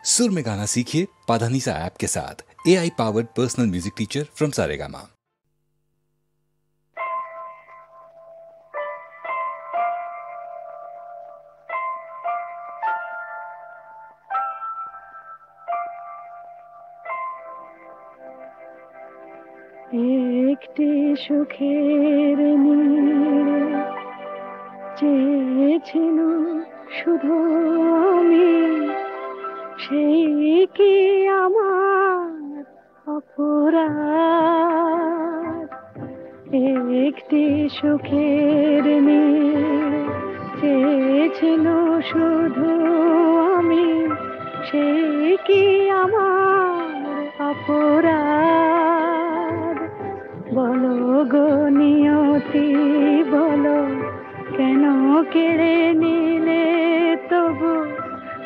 सुर में गाना सीखिए पाधानीसा ऐप के साथ। AI powered personal music teacher from Saregama. একটি সুখের নীড়ে চেয়েছিল শুধু আমি, সেই কি আমার অপরাধ? একটি সুখের নীড়ে চেয়েছিল শুধু আমি, সেই কি আমার অপরাধ? বলো গো নিয়তি বলো, কেন কেড়ে নিলে তবু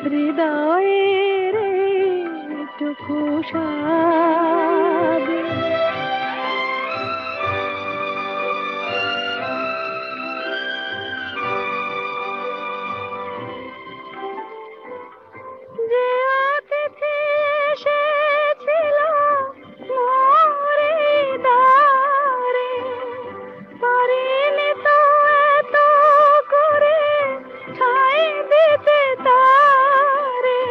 হৃদয়ের টুকু স্বাদ? যে অতিথি এসেছিল মোর দ্বারে, পারিনি তো এত করে ঠাঁই দিতে তারে।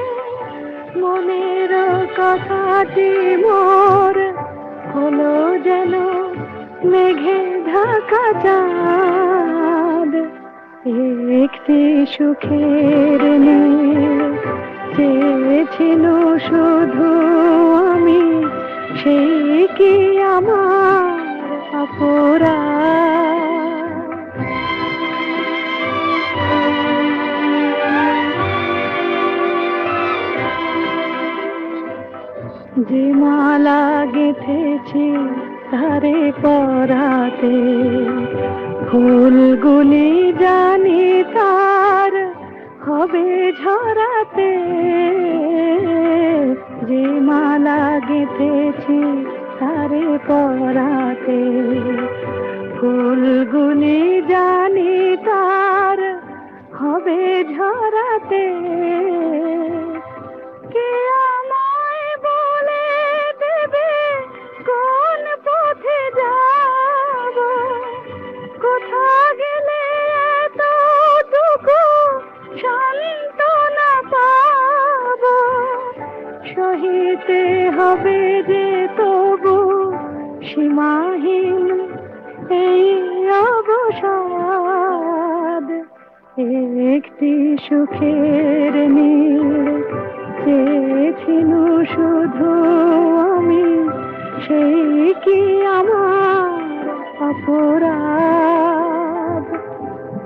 মনের কথাটি মোর হলো যেন মেঘে ঢাকা চাঁদ। একটি সুখের নীড়ে চেয়েছিল শুধু আমি, সেই কি আমার অপরাধ? যে মালা গেঁথেছি তারে পরাতে, ফুলগুলি জানি তার হবে ঝরাতে। যে মালা গেঁথেছি তারে পরাতে, ফুলগুলি জানি তার হবে ঝরাতে। কে আমায় বলে দেবে কোন পথে যাব, কোথা গেলে এতটুকু সান্ত্বনা পাব? সহিতে হবে যে তবু সীমাহীন এই অবসাদ। একটি সুখের নীড়ে চেয়েছিল শুধু আমি, সেই কি আমার অপরাধ?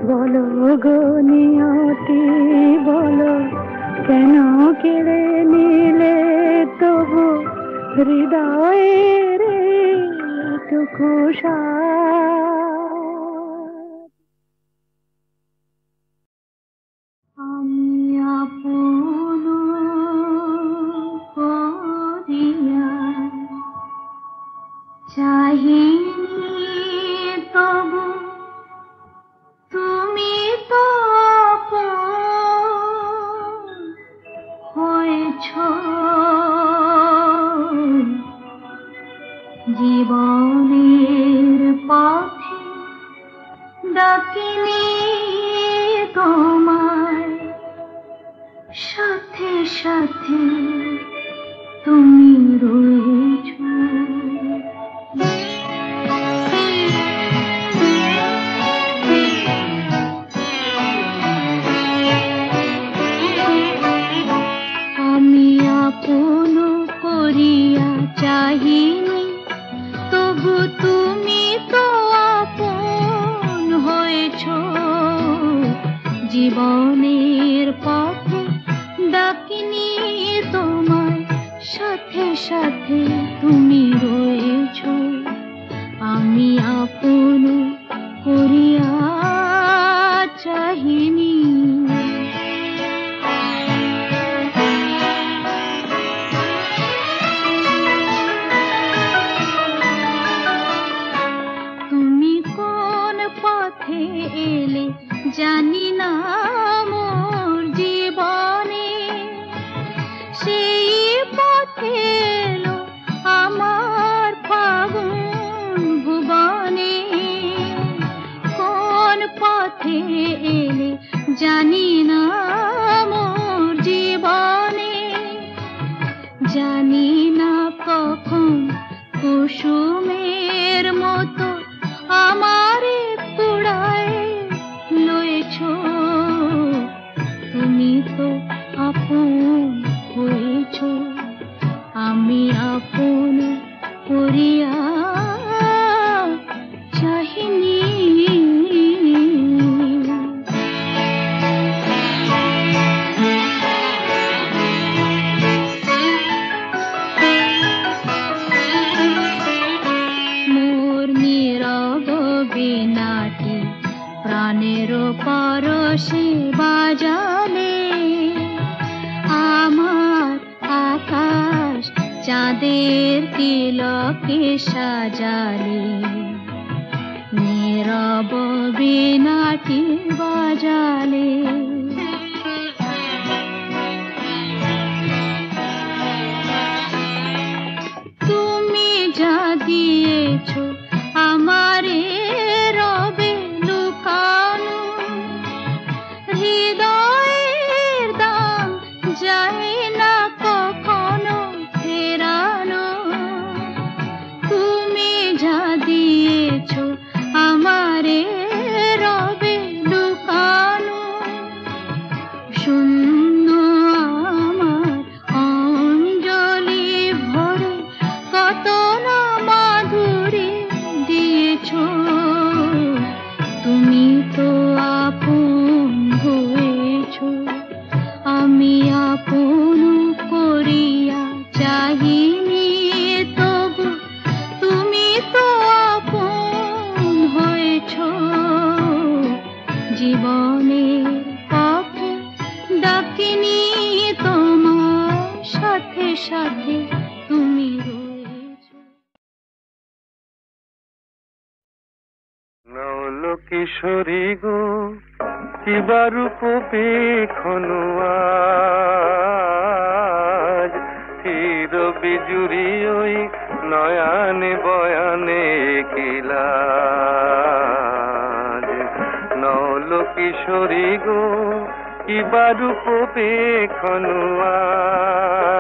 বলো গো নিয়তি বলো, কেন কেড়ে নিলে তবু হৃদয়ের টুকু স্বাদ? আমি আপন করিয়া চাহিনি তবু তুমি তো আপন হয়েছ। জীবনের পথে ডাকিনি তোমায়, সাথে সাথে তুমি রয়েছ। আমি আপন করিয়া চাহিনি তবু তুমি তো আপন হয়েছ। জীবনের পথে ডাকিনি তোমায়, সাথে সাথে তুমি রয়েছ। আমি আপন করিয়া চাহিনি। তুমি কোন পথে এলে জানি না মোর জীবনে, সেই পথে এলো আমার ফাগুন ভুবনে। কোন পথে এলে জানি না মোর জীবনে, জানি না কখন কুসুমের মতো আমারে কুড়ায় লয়েছ। তুমি তো আপন হয়েছ, আমি আপন করিয়া চাহিনি। বীণাটি প্রাণের পরশে বাজালে, আমার আকাশ চাঁদের তিলকে সাজালে। নীরব বীণাটি বাজালে, তুমি যা দিয়েছ আমারে রবে লুকানো। হৃদয়ের দাম যায় না কখনো ফেরানো। তুমি যা দিয়েছ আমারে রবে লুকানো। শূন্য আমার অঞ্জলি ভরে কত না মাধুরী দিয়েছ। তুমি তো আপন হয়েছ, আমি আপন করিয়া চাহিনি তবু তুমি তো আপন হয়েছ। জীবনের পথে ডাকিনি তোমার সাথে সাথে তুমি রয়েছ। নৌল কিশোরী গো কিবা রূপ পেখনু আজ, তীর বিজুরি ওই নয়ানে বয়ানে কিলাজ। নৌল কিশোরী গো কিবা রূপ পেখনু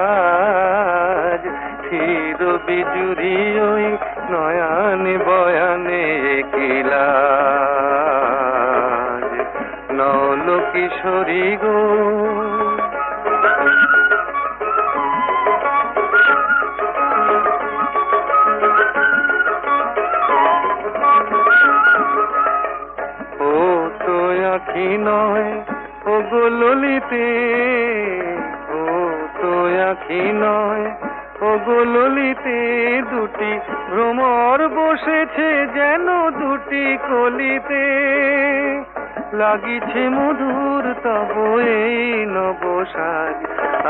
আজ, তীর বিজুরি ওই নয়ানে বয়ানে কিলাজ। নৌল কিশোরী গো ও তো আখি নয় ও গো ললিতে, ও তো আখি নয় ও গো ললিতে, দুটি ভ্রমর বসেছে যেন দুটি কলিতে। লাগিছে মধুর তব এই নবসাজ,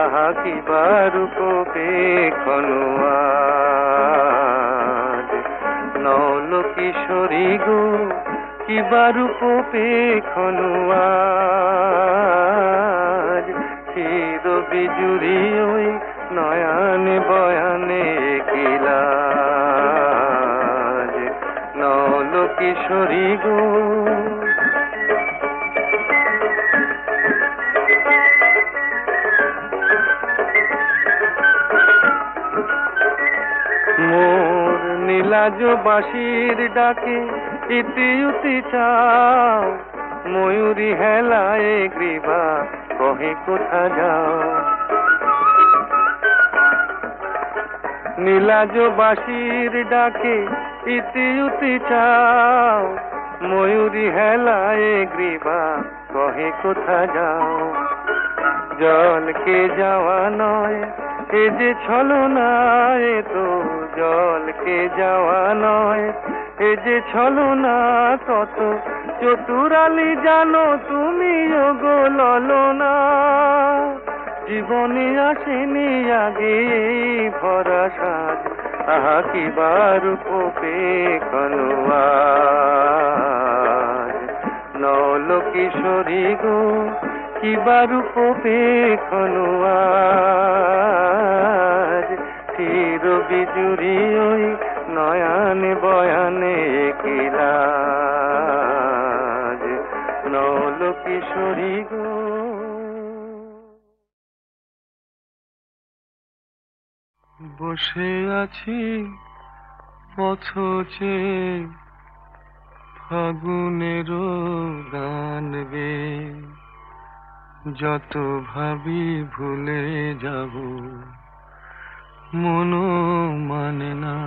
আহা কিবা রূপ পেখনু আজ। নৌল কিশোরী গো কিবা রূপ পেখনু আজ, চির বিজুরি ওই নয়ানে বয়ানে কিলাজ। নৌল কিশোরী গো মোর নীলাজ বাঁশির ডাকে ইতি উতি চাও, ময়ূরী হেলায় গ্রীবা কহে কোথা যাও। নীলাজ বাঁশির ডাকে ইতি উতি চাও, ময়ূরী হেলায় গ্রীবা কহে কোথা যাও। জলকে যাওয়া নয় এ যে ছলনা, এ তো জলকে যাওয়া নয় এ যে ছলনা। কত চতুরালি জানো তুমি ওগো ললনা। জীবনে আসেনি আগে এই ভরা সাজ, আহা কিবা রূপ পেখনু আজ। নৌল কিশোরী গো কিবা রূপ পেখনু আজ। বিজুরি ওই নয়ানে বয়ানে কিলাজ নল কিশোরী গো। বসে আছি পথচে ফাগুনের গান গে, যত ভাবি ভুলে যাব মন মানে না।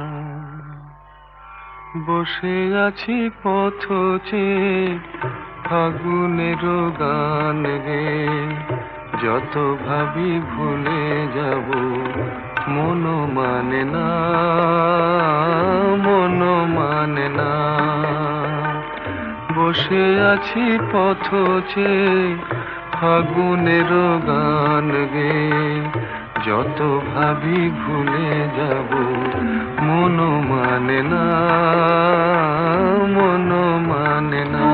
বসে আছি পথচে ফাগুনের গান গে, যত ভাবি ভুলে যাব মন মানে না, মন মানে না। বসে আছি পথচে ফাগুনের গান গে, যত ভাবি ভুলে যাব মন মানে না, মন মানে না।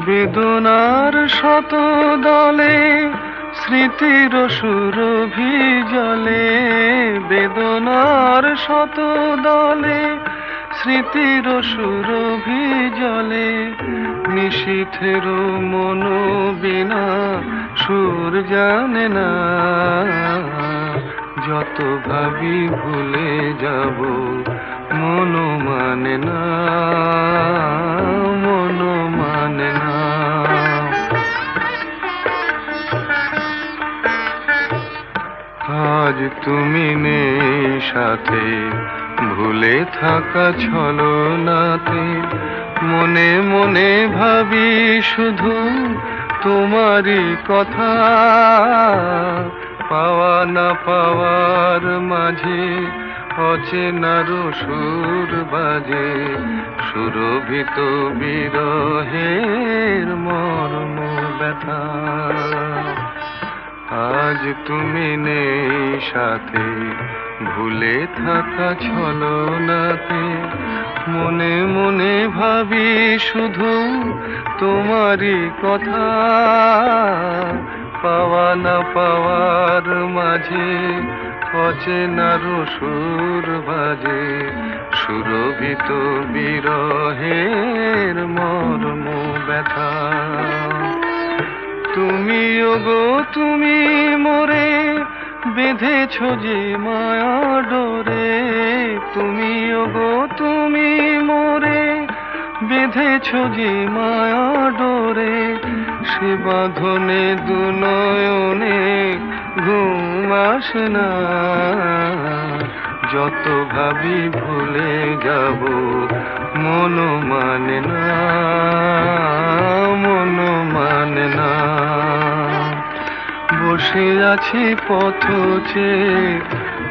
বেদনার শত দলে স্মৃতির সুরভি জলে, বেদনার শত দলে স্মৃতির সুরভি জলে, নিশীথের মন বিনা সুর জানে না। যত ভাবি ভুলে যাব মন মানে না, মন মানে না। আজ তুমি নেই সাথে, ভুলে থাকা ছলনাতে, মনে মনে ভাবি শুধু তোমারই কথা। পাওয়া না পাওয়ার মাঝে অচেনার সুর বাজে, সুরভিত বিরহের মর্ম ব্যথা। আজ তুমি নেই সাথে, ভুলে থাকা ছলনাতে, মনে মনে ভাবি শুধু তোমারই কথা। পাওয়া না পাওয়ার মাঝে অচেনার সুর বাজে, সুরভিত বিরহের মর্ম ব্যথা। তুমিও গো তুমি মোরে বেঁধেছ যে মায়া ডোরে, তুমিও গো তুমি মোরে বেঁধেছ যে মায়া ডোরে, সে বাঁধনে দু নয়নে ঘুম আসে না। যত ভাবি ভুলে যাব মন মানে না, মন মানে না। বসে আছি পথচে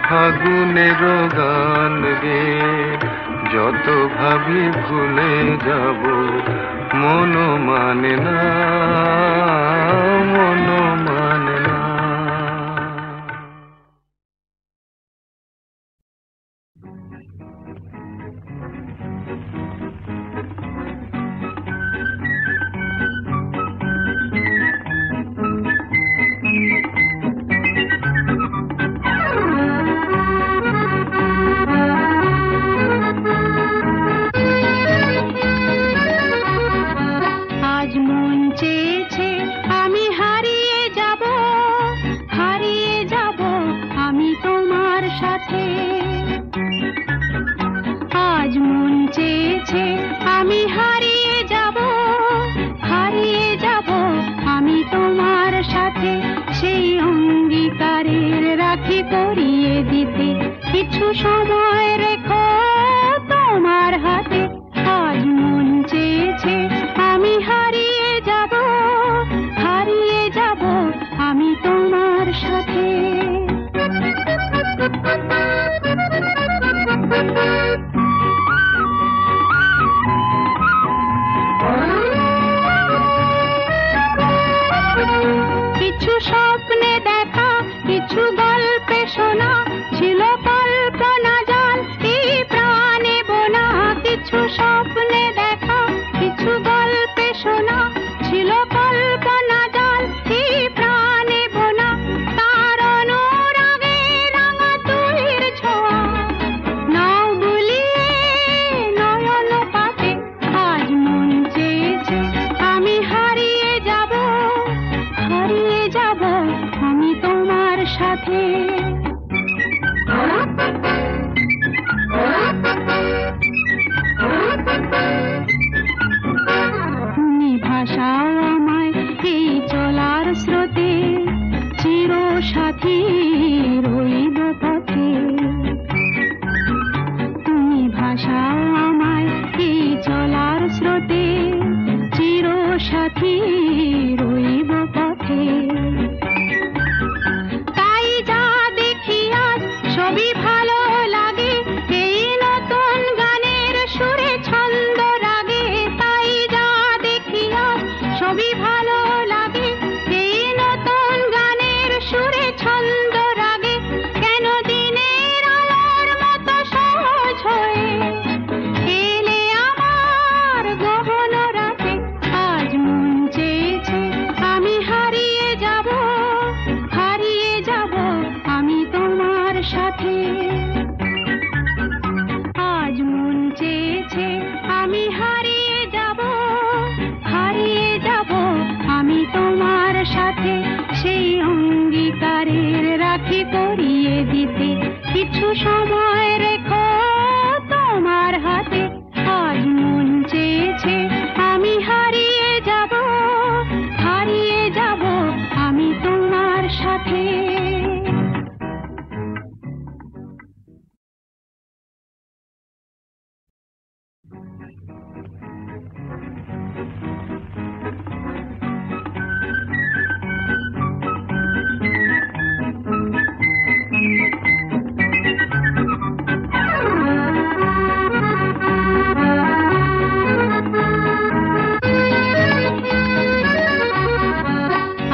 ফাগুনের গান গে, যত ভাবি ভুলে যাব মন মানে না, মন মানে না। কিছু গল্পে শোনা ছিল কল্পনা জাল। সাথী রইব পথে। তুমি ভাসাও আমায় এই চলার স্রোতে, চির সাথী রইব পথে। তাই যা দেখি আজ সবই ভালো লাগে, এই নতুন গানের সুরে ছন্দ রাগে। তাই যা দেখি আজ সবই ভালো লাগে, এই নতুন গানের সুরে ছন্দ রাগে। কেন দিনের আলোর মতো সহজ হয়ে এলে আমার গহন রাতে। আজ মন চেয়েছে আমি হারিয়ে যাব, হারিয়ে যাব আমি তোমার সাথে। আজ মন চেয়েছে আমি হারিয়ে যাব, হারিয়ে যাব আমি তোমার সাথে। সেই অঙ্গীকারের রাখি পরিয়ে দিতে কিছু সময় রেখো তোমার হাতে। আজ মন চেয়েছে আমি হারিয়ে যাব, হারিয়ে যাব আমি তোমার সাথে।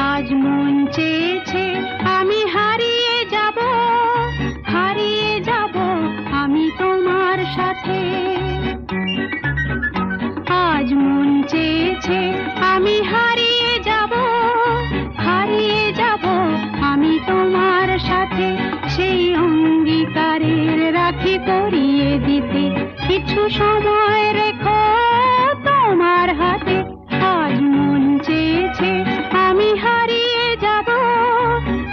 আজ মন চেয়েছে আমি হারিয়ে যাব, হারিয়ে যাব আমি তোমার সাথে। আজ মন চেয়েছে আমি হারিয়ে যাব, হারিয়ে যাব আমি তোমার সাথে। সেই অঙ্গীকারের রাখি পরিয়ে দিতে কিছু সময় রেখো তোমার হাতে। আজ মন চেয়েছে আমি হারিয়ে যাব,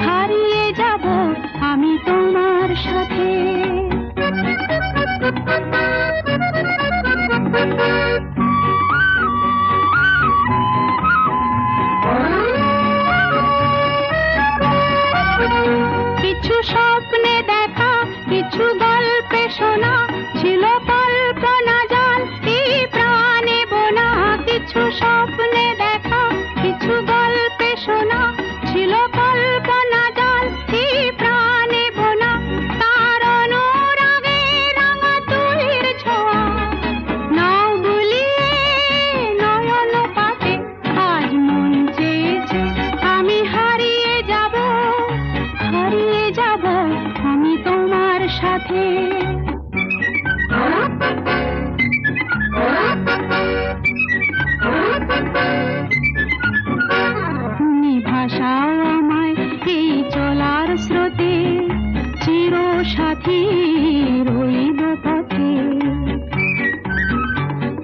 হারিয়ে যাব আমি তোমার সাথে। কিছু স্বপ্নে দেখা, কিছু গল্পে শোনা, ছিল কল্পনা জাল এই প্রাণে বোনা। কিছু স্বপ্নে দেখা, কিছু গল্পে শোনা, ছিল কল্পনা জাল এই প্রাণে বোনা। তার অনুরাগে রাঙা তুলির ছোঁয়া নাও বুলিয়ে নয়ন পাতে। আজ মন চেয়েছে আমি হারিয়ে যাব, হারিয়ে যাব আমি তোমার সাথে। তুমি ভাসাও আমায় এই চলার স্রোতে, চির সাথী রইব পথে।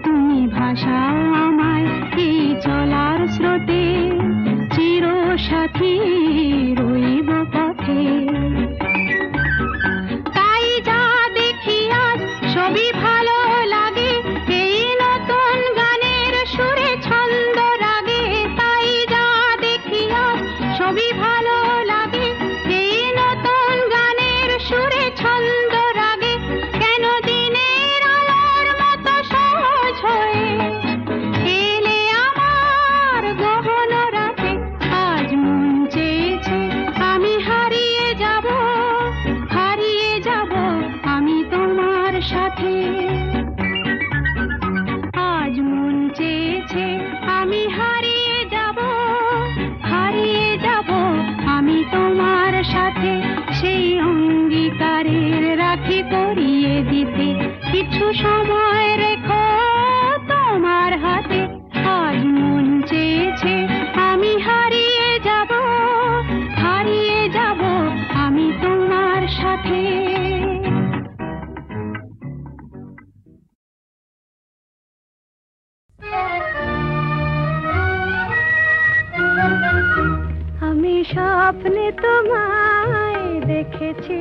তুমি ভাসাও আমায় এই চলার স্রোতে, চির সাথী রইব পথে। তাই যা দেখি আজ সবই ভালো লাগে, এই নতুন গানের সুরে ছন্দ রাগে। তাই যা দেখি আজ সবই ভালো লাগে, এই নতুন গানের সুরে ছন্দ রাগে। কেন দিনের আলোর মতো সহজ হয়ে এলে আমার গহন রাতে। আজ মন চেয়েছে আমি হারিয়ে যাব, হারিয়ে যাব আমি তোমার সাথে। আজ মন চেয়েছে আমি হারিয়ে যাব, হারিয়ে যাব আমি তোমার সাথে। সেই অঙ্গীকারের রাখি পরিয়ে দিতে কিছু সময় রেখো তোমার হাতে। আজ মন চেয়েছে আমি হারিয়ে যাব, হারিয়ে যাব আমি তোমার সাথে। আমি স্বপ্নে তোমায় দেখেছি,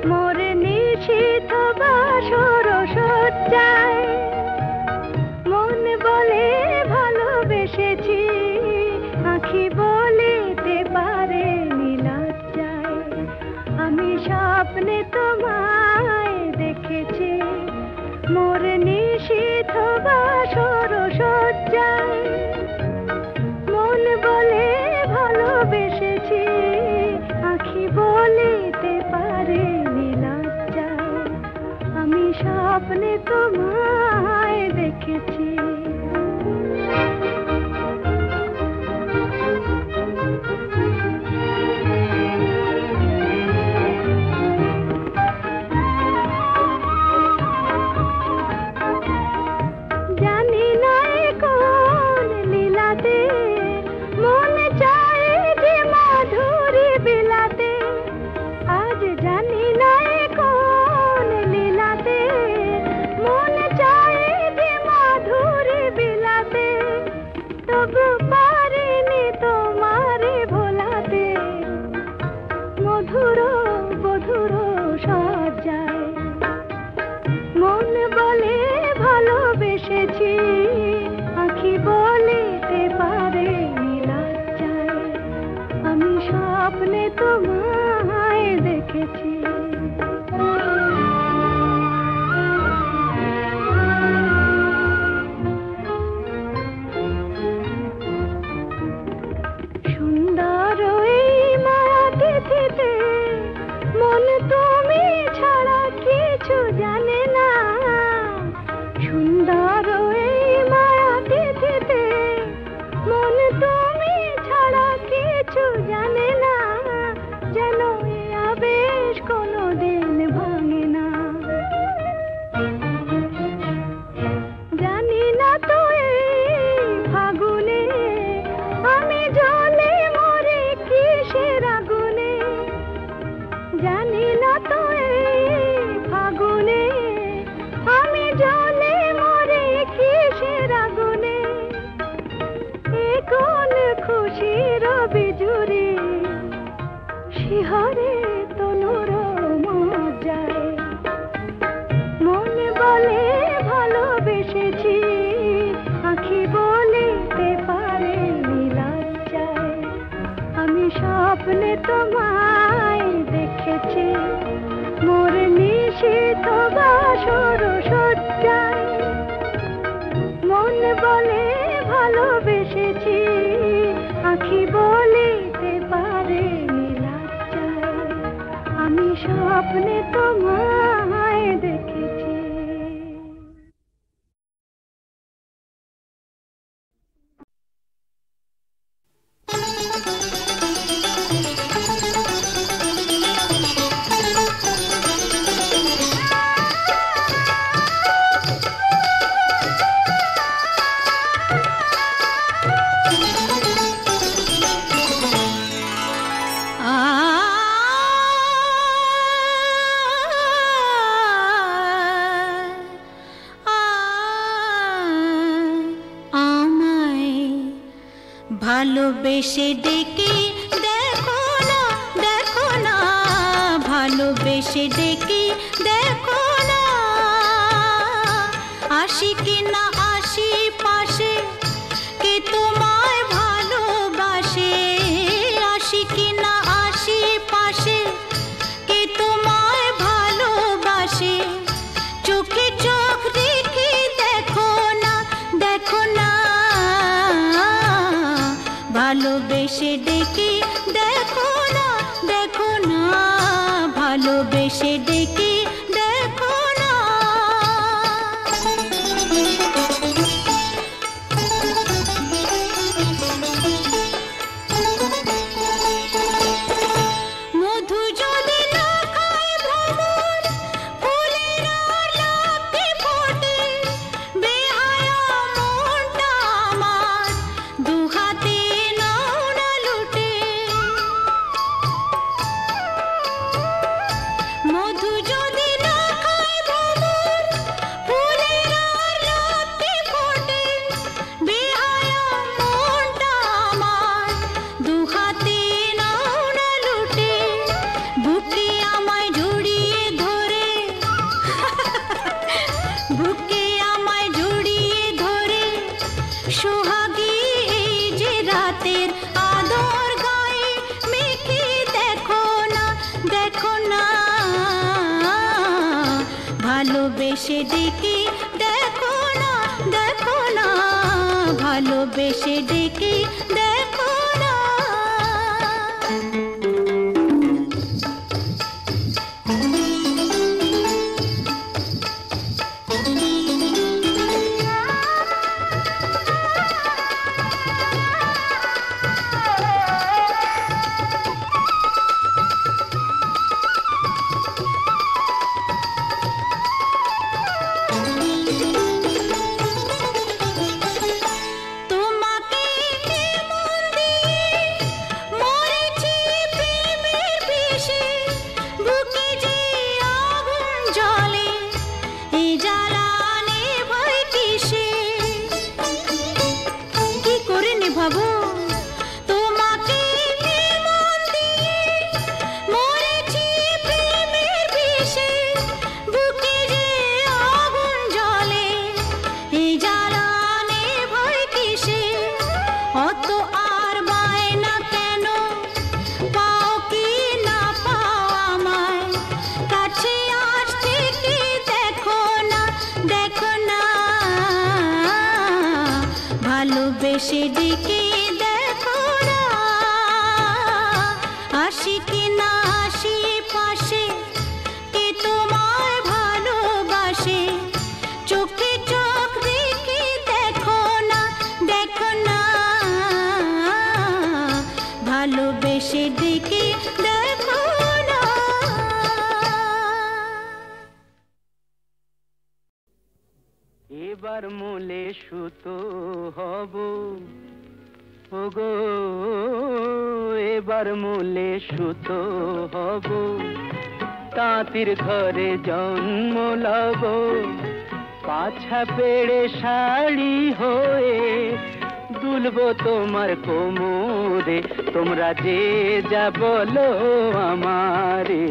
মোর নিশীথ বাসর সজ্জায়। মন বলে ভালোবেসেছি, আঁখি বলিতে পারে নীলজ্জায়। তবু পারিনি তোমারে ভোলাতে মধুর মধুর সজ্জায় মন বলে ভালোবেসেছি আঁখি বলিতে পারে লজ্জায় আমি স্বপ্নে তোমায় দেখেছি সুন্দর এই মায়া তিথিতে মন তুমি ছাড়া কিছু জানে না সুন্দর এই মায়া তিথিতে মন তুমি ছাড়া কিছু জানে না যেন এ আবেশ কোনোদিন ভাঙে না জানি না তো এই ফাগুনে আমি জলে মরে কিসের আগুনে জানি না তো এই ফাগুনে আমি জলে মরে কিসের আগুনে এ কোন খুশির বিজুরি শিহরে তনুর মজ্জায় মন বলে ভালোবেসেছি আঁখি বলিতে পারে লজ্জায় আমি স্বপ্নে তোমায় দেখেছি মোর নিশীথ বাসর সজ্জায় মন বলে ভালোবেসেছি আঁখি বলিতে পারে লজ্জায় আমি স্বপ্নে তোমায় দেখেছি ভালোবেসে ডেকে দেখো না ভালোবেসে ডেকে দেখো না আসি কি না আসি পাশে কে তোমায় ভালোবাসে আসি কি না আসি পাশে কে তোমায় ভালোবাসে চোখে চোখ রেখে দেখো না ভালোবেসে ডেকে দেখো না ভালোবেসে ডেকে দেখো না মধু যদি না খায় ভ্রমর ফুলের আর লাফতে ফোটে বেহায়া মনটা আমার দুহাতে নাও না লুটে মধু যদি না খায় ভ্রমর ফুলের আর লাফতে ফোটে বেহায়া মনটা আমার দুহাতে নাও না লুটে বুকে আমায় জড়িয়ে ধরে বুকে আমায় জড়িয়ে ধরে সোহাগী এই যে রাতের আদর গায়ে মেখে দেখো না ভালোবেসে ডেকে দেখো না ভালোবেসে ডেকে দেখো না তোমাকে মন ভালোবেসে ডেকে দেখো না আসি কি না আসি পাশে কে তোমায় ভালোবাসে চোখে চোখ রেখে দেখো না ভালোবেসে ডেকে দেখো না। এবার মূলে সুতো হব ওগো, এবার মূলে সুতো হব, তাঁতির ঘরে জন্ম লব, পাছা পেড়ে শাড়ি হয়ে দুলবো তোমার কোমরে, তোমরা যে যা বলো আমারে।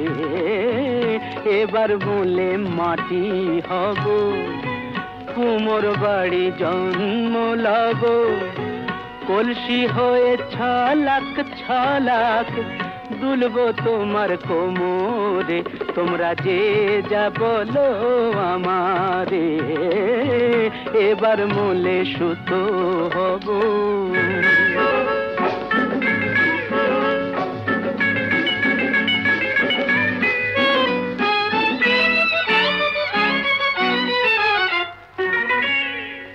এবার মূলে মাটি হব, কুমোর বাড়ি জন্ম লব, কলসি হয়ে ছলাক ছলাক দুলবো তোমার কোমরে, তোমরা যে যা বলো আমারে। এবার মূলে সুতো হব।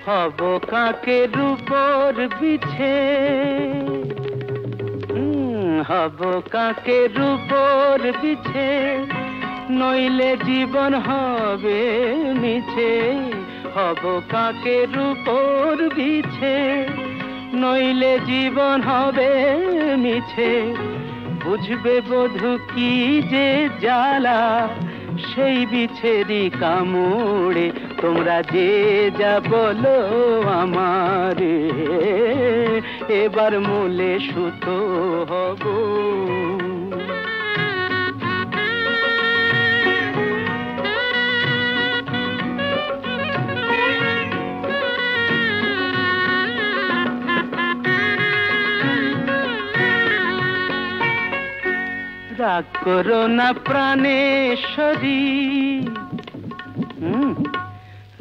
হব কাকের উপর বিছে, হব কাকের উপর বিছে, নইলে জীবন হবে মিছে। হব কাকের উপর বিছে, নইলে জীবন হবে মিছে। বুঝবে বধূ কি যে জ্বালা সেই বিছেরি কামড়ে, তোমরা যে যা বলো আমারে। এবার মূলে সুতো হব। রাগ করো না প্রাণেশ্বরী,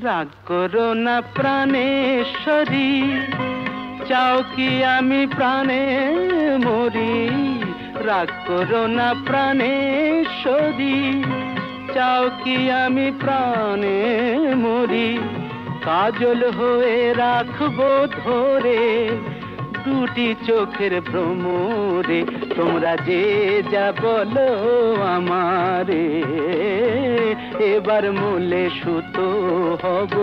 রাগ করো না প্রাণেশ্বরী, চাও কি আমি প্রাণে মরি। রাগ করো না প্রাণেশ্বরী, চাও কি আমি প্রাণে মরি। কাজল হয়ে রাখবো ধরে দুটি চোখের ভ্রমরে, তোমরা যে যা বলো আমারে। এবার মূলে সুতো হব,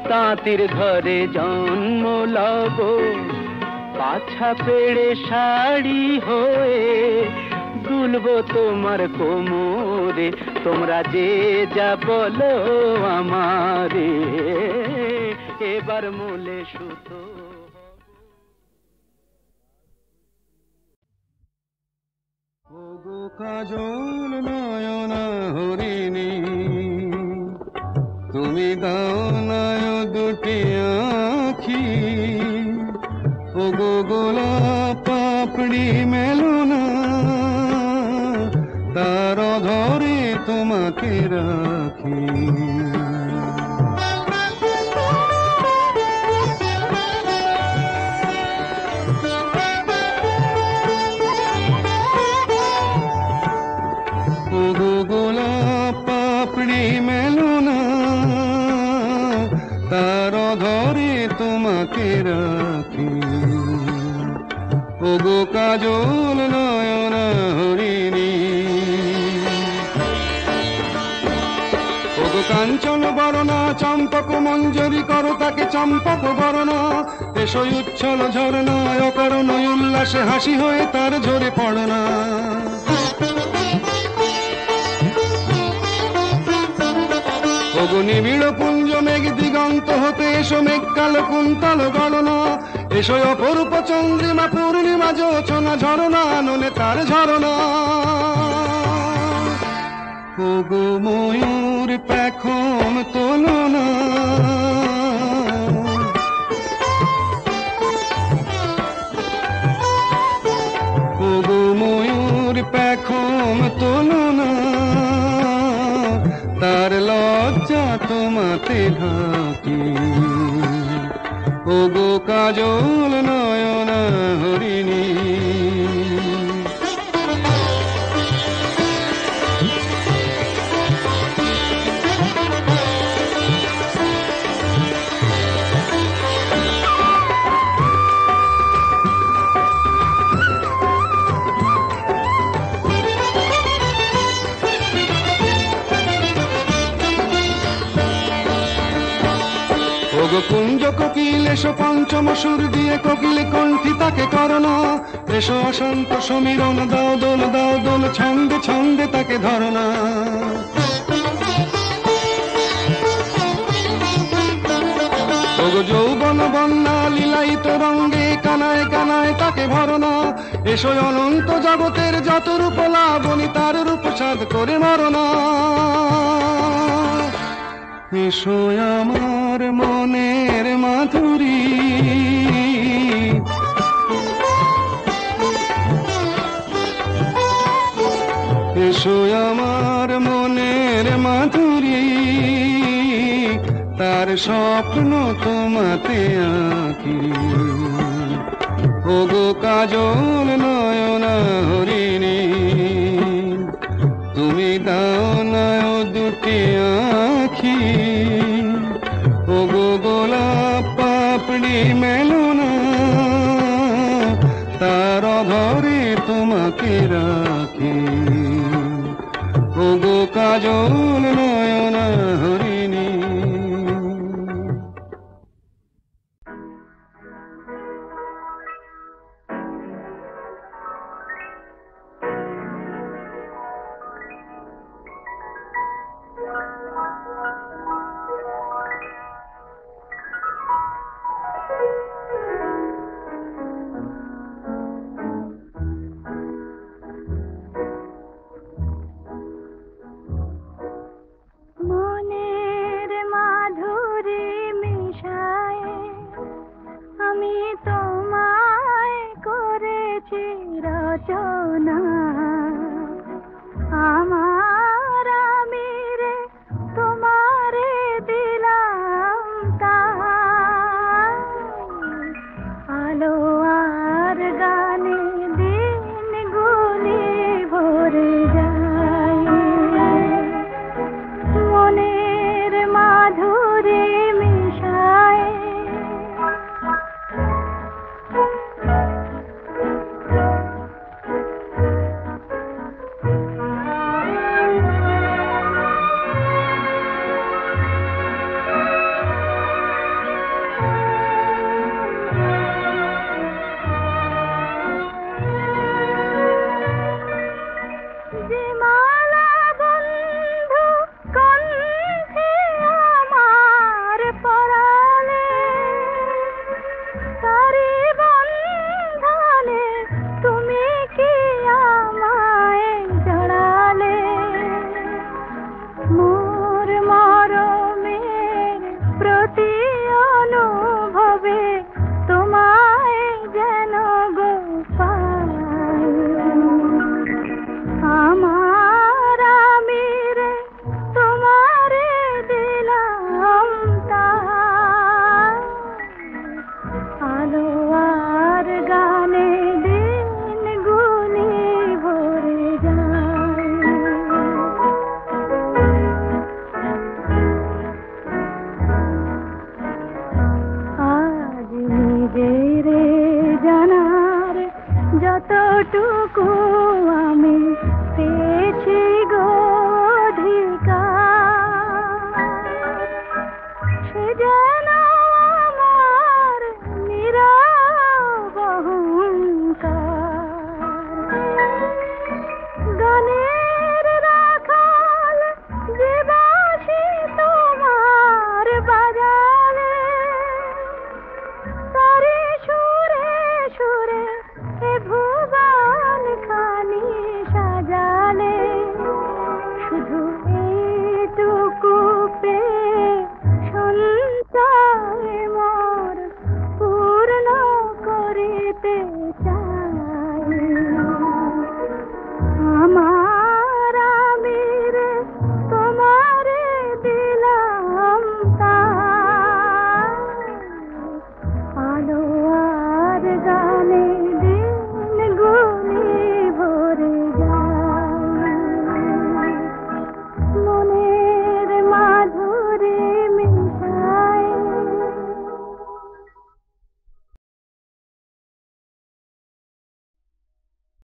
তাঁতির ঘরে জন্ম লব, পাছা পেড়ে শাড়ি হয়ে দুলবো তোমার কোমরে, তোমরা যে যা বলো আমারে। এবার মূলে সুতো। ওগো কাজল নয়না হরিণী, তুমি দাও নয় দুটি আখি। ওগো গোলাপ পাপড়ি মেলো না, তার ধরে তোমাকে রাখি। গোলাপ পাপড়ি মেলো না, তার ধরে তোমাকে রাখি। ওগো কাজল নয়না হরিণী, ওগো কাঞ্চন বরণা চম্পক মঞ্জরি করো তাকে চম্পক বরণা। এসো উচ্ছল ঝরনা অকারণ উল্লাসে হাসি হয়ে তার ঝরে পড়না। ওগো নিবিড় পুঞ্জ মেঘ দিগন্ত হতে এসো মেঘ কালো কুন্তল গণনা। এসো অপরূপ চন্দ্রিমা পূর্ণিমা জোছনা ঝরনা নলে তার ঝরনা। ওগো ময়ূর পেখম তোলো না, ওগো ময়ূর পেখম তোলো না, তার লজ্জা তোমাতে ঢাকি। ওগো কাজল নয়না হরিণী। ওগো কুঞ্জ কোকিল এসো পঞ্চম সুর দিয়ে কোকিল কণ্ঠী তাকে করোনা, এসো অশান্ত সমীরণ দাও দোল ছন্দে ছন্দে তাকে ধরনা। ওগো যৌবন বন্যা লীলায়িত রঙ্গে কানায় কানায় তাকে ভরনা, এসো অনন্ত জগতের যত রূপ লাবণী তার রূপ সাধ করে মরনা। এসো আমার মনের মাধুরী, এসো আমার মনের মাধুরী, তার স্বপ্ন তোমাতে আঁকি। ওগো কাজল নয়না হরিণী, তুমি দাও না দুটি আঁখি। ওগো গোলাপ পাপড়ি মেলো না, তার ধরে তোমাকে রাখি। ওগো কাজল নয়না হরিণী। যতটুকু আমি পেয়ে